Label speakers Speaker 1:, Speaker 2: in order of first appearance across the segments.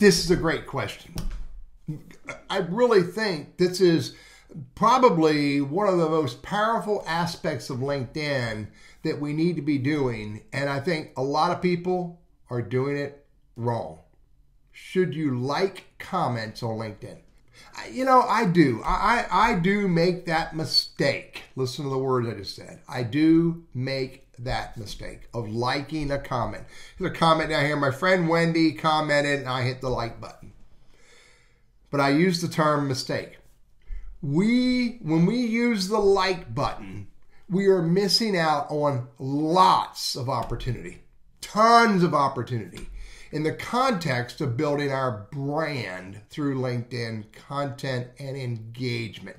Speaker 1: This is a great question. I really think this is probably one of the most powerful aspects of LinkedIn that we need to be doing. And I think a lot of people are doing it wrong. Should you like comments on LinkedIn? I do. I do make that mistake. Listen to the words I just said. I do make that mistake of liking a comment. There's a comment down here. My friend Wendy commented and I hit the like button. But I use the term mistake. When we use the like button, we are missing out on lots of opportunity, tons of opportunity in the context of building our brand through LinkedIn content and engagement.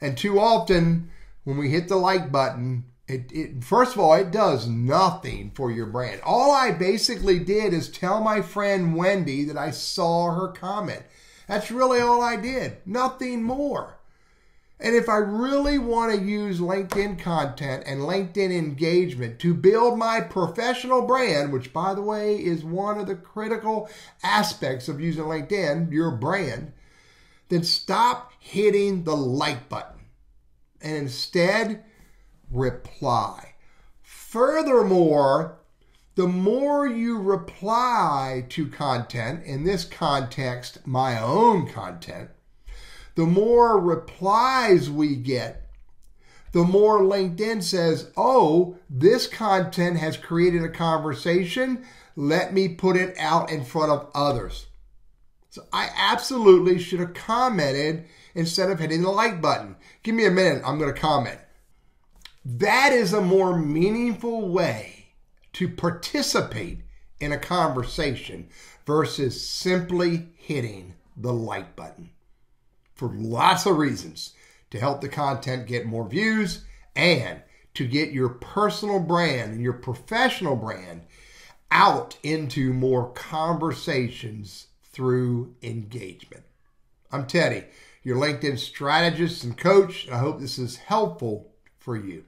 Speaker 1: And too often, when we hit the like button, first of all, it does nothing for your brand. All I basically did is tell my friend Wendy that I saw her comment. That's really all I did, nothing more. And if I really want to use LinkedIn content and LinkedIn engagement to build my professional brand, which by the way is one of the critical aspects of using LinkedIn, your brand, then stop hitting the like button and instead reply. Furthermore, the more you reply to content, in this context, my own content, the more replies we get, the more LinkedIn says, oh, this content has created a conversation. Let me put it out in front of others. So I absolutely should have commented instead of hitting the like button. Give me a minute. I'm going to comment. That is a more meaningful way to participate in a conversation versus simply hitting the like button. For lots of reasons, to help the content get more views and to get your personal brand and your professional brand out into more conversations through engagement. I'm Teddy, your LinkedIn strategist and coach, and I hope this is helpful for you.